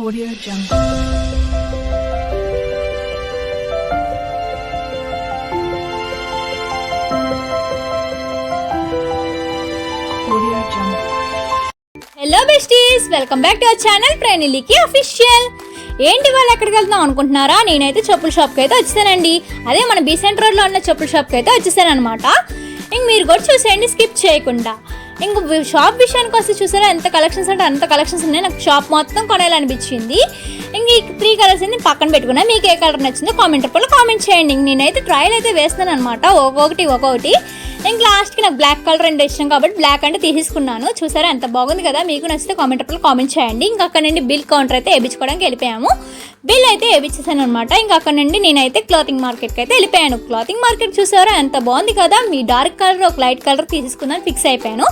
Audio Jungle. Audio Jungle. Hello besties, welcome back to our channel ప్రణిలికి official. ఏంటి వాళ్ళు ఎక్కడికి వెళ్తున్నాం అనుకుంటున్నారా? నేనైతే చెప్పుల షాప్కి అయితే వచ్చేసానండి. అదే మన బీసెంట్ రోడ్లో ఉన్న చెప్పుల షాప్కి అయితే వచ్చేసాను అనమాట. ఇంక మీరు కూడా చూసేయండి స్కిప్ చేయకుండా. ఇంక షాప్ విషయానికి వస్తే చూసారా ఎంత కలెక్షన్స్ అంటే అంత కలెక్షన్స్ ఉన్నాయి. నాకు షాప్ మొత్తం కొనాలనిపించింది. ఇంక ఈ 3 కలర్స్ అయితే పక్కన పెట్టుకున్నా. మీకు ఏ కలర్ నచ్చిందో కామెంట్ రూపంలో కామెంట్ చేయండి. ఇంక నేనైతే ట్రయల్ అయితే వేస్తున్నాను అనమాట, ఒక్కొక్కటి. ఇంక లాస్ట్కి నాకు బ్లాక్ కలర్ అంటే ఇష్టం కాబట్టి బ్లాక్ అంటే తీసుకున్నాను. చూసారా ఎంత బాగుంది కదా? మీకు నచ్చితే కామెంట్ రూపంలో కామెంట్ చేయండి. ఇంకా అక్కడ నుండి బిల్ కౌంటర్ అయితే వేయించుకోవడానికి వెళ్ళిపోయాము. బిల్ అయితే వేయించేసాను అనమాట. ఇంకా అక్కడ నుండి నేనైతే క్లాతింగ్ మార్కెట్కి అయితే వెళ్ళిపోయాను. క్లాతింగ్ మార్కెట్ చూసారా ఎంత బాగుంది కదా? మీ డార్క్ కలర్ ఒక లైట్ కలర్ తీసుకుందాం ఫిక్స్ అయిపోయాను.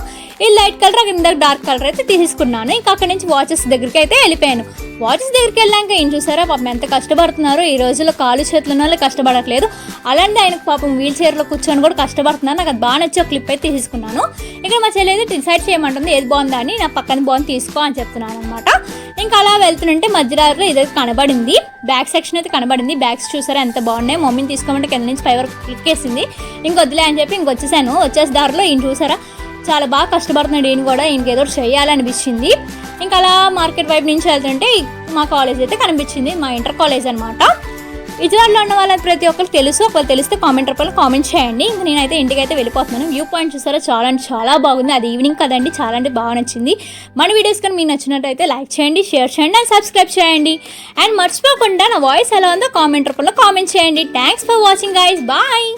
ఈ లైట్ కలర్ అక్కడ ఇందాక డార్క్ కలర్ అయితే తీసుకున్నాను. ఇంకా అక్కడ నుంచి వాచెస్ దగ్గరికి అయితే వెళ్ళిపోయాను. వాచెస్ దగ్గరికి వెళ్ళాక ఏం చూసారా పాపం ఎంత కష్టపడుతున్నారు. ఈ రోజుల్లో కాలు చేతులు ఉన్న వాళ్ళు కష్టపడట్లేదు. అలాంటి ఆయనకు పాపం వీల్ చైర్లో కూర్చొని కూడా కష్టపడుతున్నారు. నాకు అది బాగా నచ్చి ఒక క్లిప్ అయితే తీసుకున్నాను. ఇక్కడ మా చెల్లి అయితే డిసైడ్ చేయమంటుంది ఏది బాగుందా అని. నా పక్కన బాగుంది తీసుకో అని చెప్తున్నాను అనమాట. ఇంకా అలా వెళ్తుంటే మధ్యదారిలో ఇదైతే కనబడింది. బ్యాగ్ సెక్షన్ అయితే కనబడింది. బ్యాగ్స్ చూసారా ఎంత బాగున్నాయి. మమ్మీని తీసుకోమంటే కింద నుంచి 5 వరకు క్లిక్ వేసింది. ఇంకొద్దులే అని చెప్పి ఇంకొచ్చేసాను. వచ్చేసి దారిలో ఈయన చూసారా చాలా బాగా కష్టపడుతున్నాడు. ఈయన కూడా ఈయనకి ఏదో చేయాలనిపించింది. ఇంకా అలా మార్కెట్ వైపు నుంచి వెళ్తుంటే మా కాలేజ్ అయితే కనిపించింది. మా ఇంటర్ కాలేజ్ అనమాట. విజయవాడలో ఉన్న వాళ్ళకి ప్రతి ఒక్కరికి తెలుసు. ఒకళ్ళు తెలిస్తే కామెంట్ రూపంలో కామెంట్ చేయండి. ఇంక నేనైతే ఇంటికి అయితే వెళ్ళిపోతున్నాను. వ్యూ పాయింట్ చూసారా చాలా అంటే చాలా బాగుంది. అది ఈవినింగ్ కదండి, చాలా అంటే బాగా నచ్చింది. మన వీడియోస్ కానీ మీకు నచ్చినట్టయితే లైక్ చేయండి, షేర్ చేయండి అండ్ సబ్స్క్రైబ్ చేయండి. అండ్ మర్చిపోకుండా నా వాయిస్ ఎలా ఉందో కామెంట్ రూపంలో కామెంట్ చేయండి. Thanks for watching guys, bye.